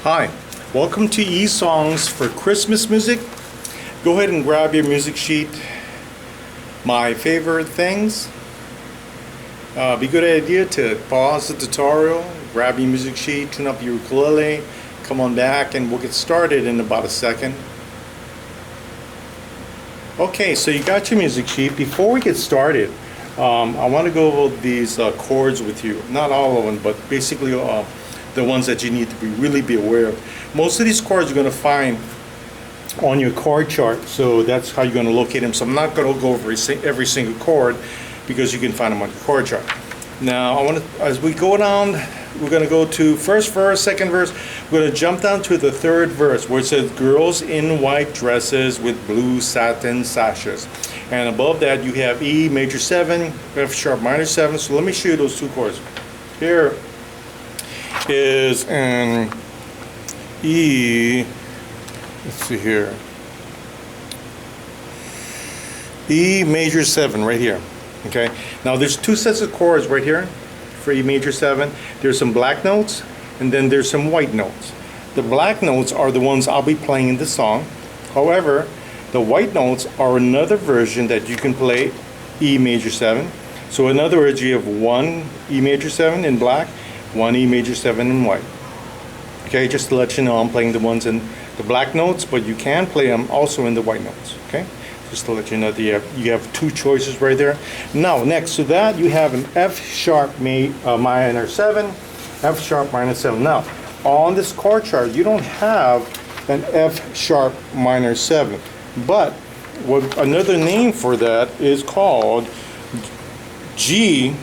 Hi, welcome to eSongs for Christmas music. Go ahead and grab your music sheet. My favorite things. Be a good idea to pause the tutorial, grab your music sheet, tune up your ukulele, come on back, and we'll get started in about a second. Okay, so you got your music sheet. Before we get started, I want to go over these chords with you. Not all of them, but basically the ones that you need to really be aware of. Most of these chords you're going to find on your chord chart, so that's how you're going to locate them. So I'm not going to go over every single chord because you can find them on your chord chart. Now, as we go down, we're going to go to first verse, second verse. We're going to jump down to the third verse where it says, "Girls in white dresses with blue satin sashes." And above that, you have E major 7, F sharp minor 7. So let me show you those two chords. Here is an E, let's see here, E major 7 right here. Okay, now there's two sets of chords right here for E major 7. There's some black notes and then there's some white notes. The black notes are the ones I'll be playing in the song. However, the white notes are another version that you can play E major 7. So in other words, you have one E major 7 in black, one E major 7 in white. Okay, just to let you know, I'm playing the ones in the black notes, but you can play them also in the white notes. Okay, just to let you know that you have two choices right there. Now, next to that, you have an F sharp minor 7, F sharp minor 7. Now, on this chord chart, you don't have an F sharp minor 7, but another name for that is called G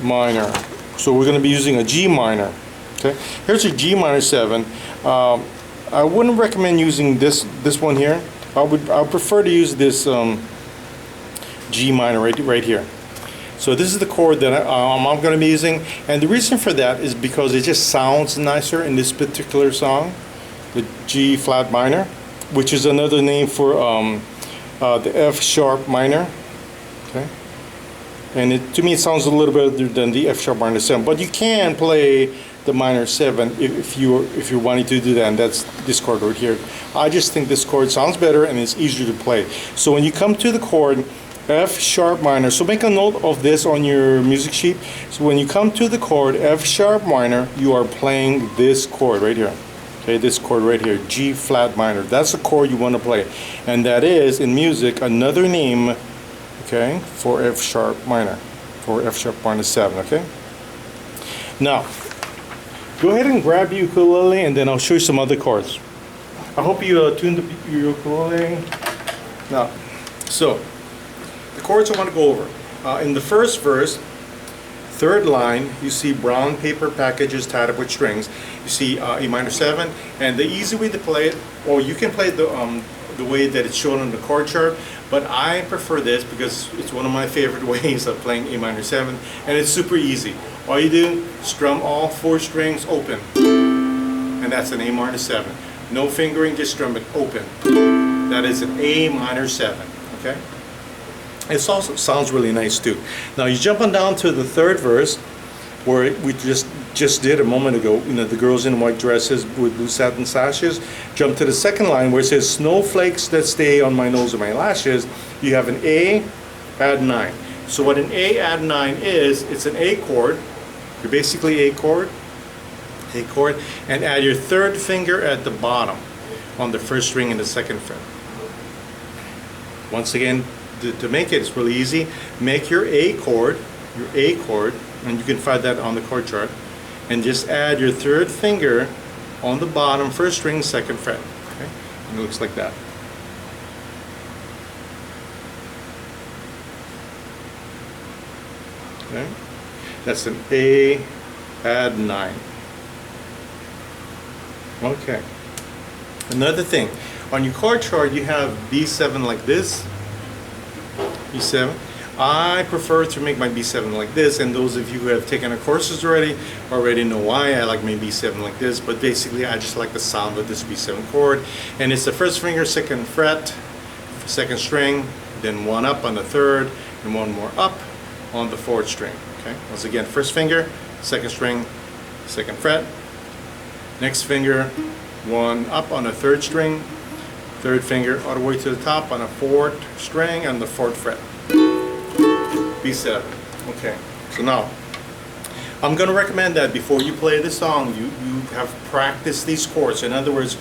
minor. So we're going to be using a G minor. Okay, here's a G minor 7. I wouldn't recommend using this one here. I would prefer to use this G minor right here. So this is the chord that I'm going to be using, and the reason for that is because it just sounds nicer in this particular song, the G flat minor, which is another name for the F sharp minor. Okay. And to me it sounds a little better than the F sharp minor 7, but you can play the minor 7 if you're wanting to do that, and that's this chord right here. I just think this chord sounds better and it's easier to play. So when you come to the chord F sharp minor, so make a note of this on your music sheet. So when you come to the chord F sharp minor, you are playing this chord right here. Okay, this chord right here, G flat minor. That's the chord you want to play, and that is in music another name, okay, for F sharp minor, for F sharp minor 7. Okay, now go ahead and grab your ukulele and then I'll show you some other chords. I hope you tuned your ukulele. Now, so the chords I want to go over. In the first verse, third line, you see brown paper packages tied up with strings. You see E minor 7, and the easy way to play it, or you can play the way that it's shown on the chord chart, but I prefer this because it's one of my favorite ways of playing A minor 7, and it's super easy. All you do, strum all 4 strings open, and that's an A minor 7. No fingering, just strum it open. That is an A minor 7, okay? It also sounds really nice too. Now you jump on down to the third verse, where we just did a moment ago, you know, the girls in white dresses with blue satin sashes. Jump to the second line where it says snowflakes that stay on my nose and my lashes. You have an A add 9. So what an A add 9 is, it's an A chord. You're basically A chord, and add your third finger at the bottom on the first string and the second fret. Once again, to make it, it's really easy. Make your A chord, and you can find that on the chord chart, and just add your third finger on the bottom first string, second fret. Okay, and it looks like that. Okay, that's an A add 9. Okay, another thing, on your chord chart you have B7 like this, B7. I prefer to make my B7 like this, and those of you who have taken our courses already know why I like my B7 like this, but basically I just like the sound of this B7 chord, and it's the first finger, second fret, second string, then one up on the third, and one more up on the fourth string. Okay, once again, first finger, second string, 2nd fret. Next finger, 1 up on the 3rd string, 3rd finger all the way to the top on a 4th string and the 4th fret. B7. Okay, so now I'm going to recommend that before you play the song, you have practiced these chords. In other words,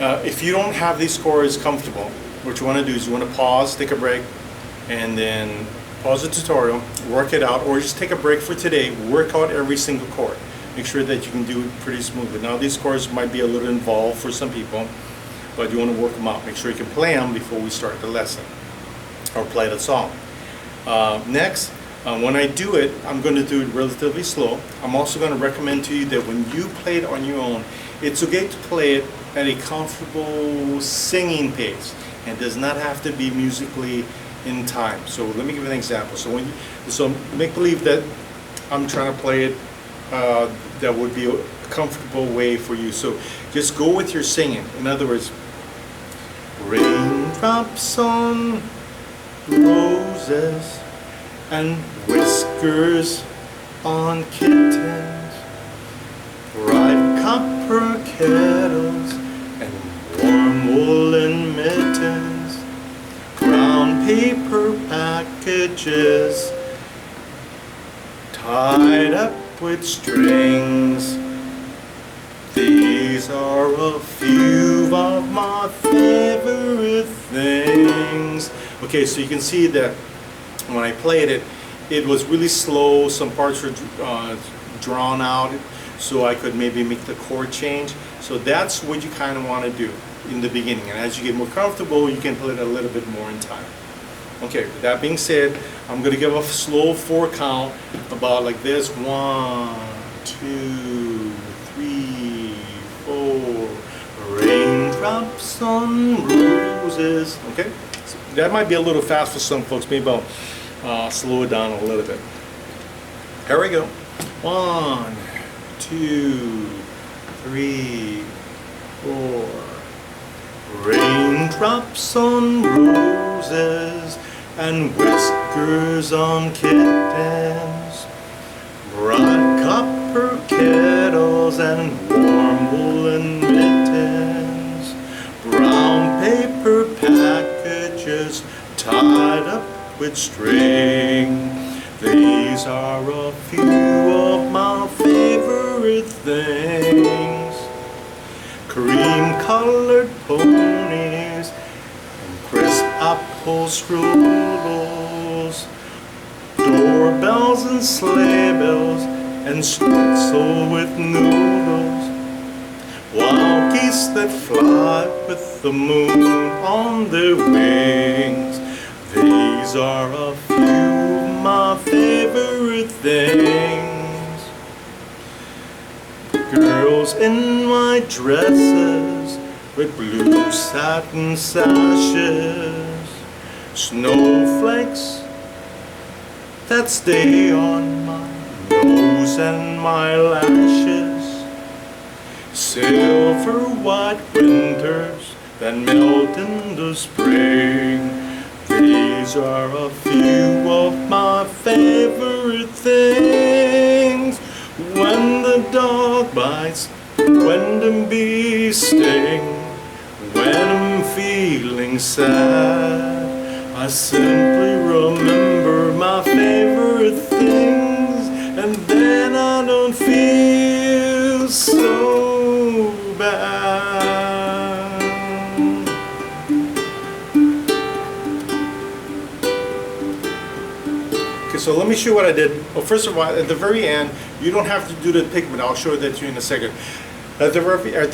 if you don't have these chords comfortable, what you want to do is you want to pause, take a break, and then pause the tutorial, work it out, or just take a break for today, work out every single chord. Make sure that you can do it pretty smoothly. Now these chords might be a little involved for some people, but you want to work them out. Make sure you can play them before we start the lesson, or play the song. Next, when I do it, I'm going to do it relatively slow. I'm also going to recommend to you that when you play it on your own, it's okay to play it at a comfortable singing pace, and does not have to be musically in time. So let me give you an example. So make believe that I'm trying to play it that would be a comfortable way for you. So just go with your singing. In other words, raindrops on roses and whiskers on kittens, bright copper kettles and warm woolen mittens, brown paper packages tied up with strings. These are a few of my favorite things. Okay, so you can see that when I played it, it was really slow. Some parts were drawn out, so I could maybe make the chord change. So that's what you kind of want to do in the beginning. And as you get more comfortable, you can play it a little bit more in time. Okay, with that being said, I'm going to give a slow 4 count, about like this. 1, 2, 3, 4. Raindrops on roses. Okay, so that might be a little fast for some folks. Maybe I'll slow it down a little bit. Here we go. 1, 2, 3, 4. Raindrops on roses and whiskers on kittens, bright copper kettles and warm woolen mittens, brown paper packages tied up with string. These are a few of my favorite things. Cream-colored ponies and crisp apple strudels, doorbells and sleigh bells and schnitzel with noodles, wild geese that fly with the moon on their wings. These are a few of my favorite things. Girls in white dresses with blue satin sashes, snowflakes that stay on my nose and my lashes, silver white winters that melt in the spring. These are a few of my favorite things. When the dog bites, when the bees sting, when I'm feeling sad, I simply remember my favorite things, and then I don't feel so bad. Okay, so let me show you what I did. Well, first of all, at the very end, you don't have to do the pigment. I'll show that to you in a second. At the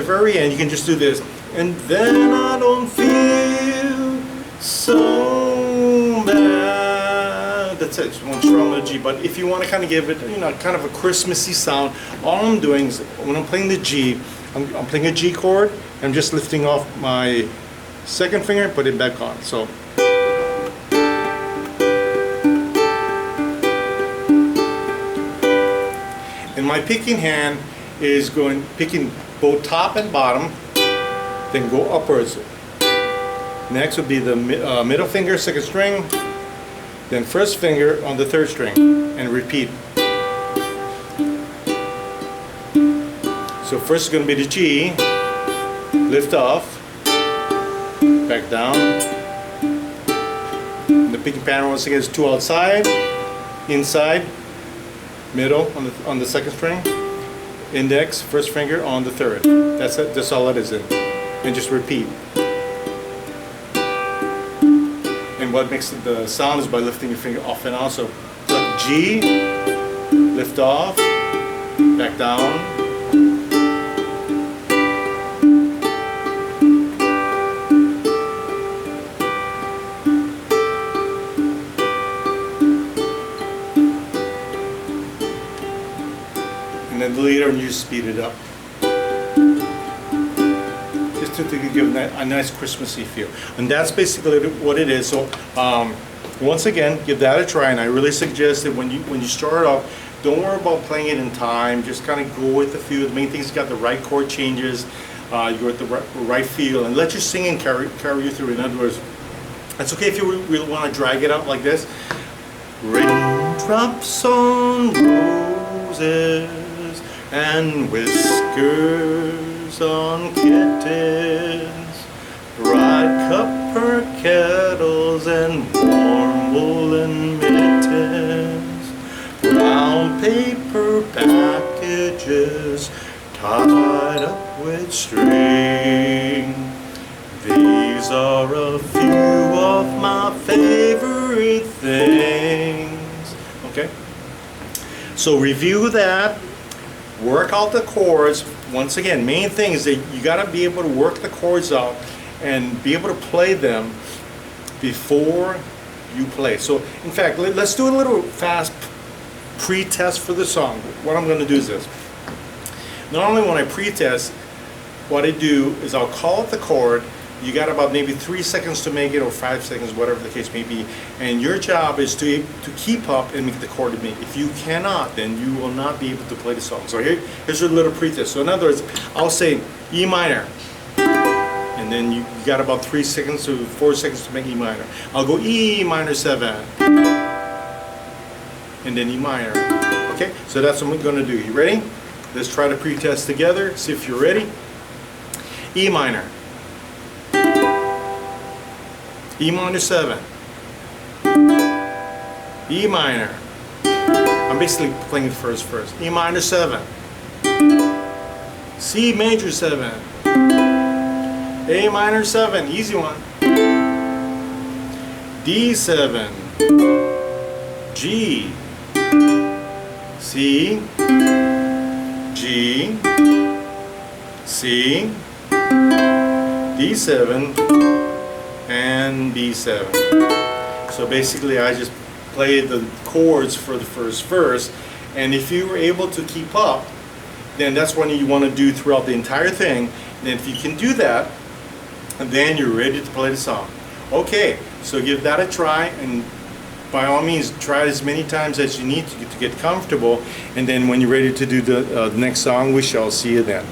very end, you can just do this. And then I don't feel so bad. That's it. Just one strum on the G. But if you want to kind of give it, kind of a Christmassy sound, all I'm doing is when I'm playing the G, I'm playing a G chord. I'm just lifting off my 2nd finger and put it back on. So. And my picking hand is picking both top and bottom, then go upwards. Next would be the middle finger, 2nd string, then 1st finger on the 3rd string, and repeat. So first is going to be the G, lift off, back down. And the picking pattern once again is 2 outside, inside, middle on the second string, index, first finger on the third. That's it. That's all it is in. And just repeat. And what makes the sound is by lifting your finger off and on. So click G, lift off, back down. And then later on you just speed it up. Just to give a nice Christmassy feel. And that's basically what it is. So once again, give that a try, and I really suggest that when you start off, don't worry about playing it in time. Just kind of go with the feel. The main thing is you got the right chord changes, you're at the right feel, and let your singing carry you through. In other words, it's okay if you really want to drag it out like this. Raindrops on roses and whiskers on kittens, bright copper kettles and warm woolen mittens, brown paper packages tied up with string. These are a few of my favorite things. Okay? So review that. Work out the chords. Once again, main thing is that you got to be able to work the chords out and be able to play them before you play. So in fact, let's do a little fast pre-test for the song. What I'm going to do is this. Normally when I pre-test, what I do is I'll call out the chord. You got about maybe 3 seconds to make it, or 5 seconds, whatever the case may be. And your job is to keep up and make the chord to me. If you cannot, then you will not be able to play the song. So here's your little pre-test. So in other words, I'll say E minor. And then you got about 3 seconds to 4 seconds to make E minor. I'll go E minor 7. And then E minor. Okay, so that's what we're going to do. You ready? Let's try to pre-test together. See if you're ready. E minor. E minor 7. E minor. I'm basically playing it first. E minor 7. C major 7. A minor 7. Easy one. D7. G. C. G. C. D7. And B7. So basically I just played the chords for the first verse, and if you were able to keep up, then that's what you want to do throughout the entire thing. And if you can do that, then you're ready to play the song. Okay, so give that a try, and by all means try it as many times as you need to get comfortable, and then when you're ready to do the next song, we shall see you then.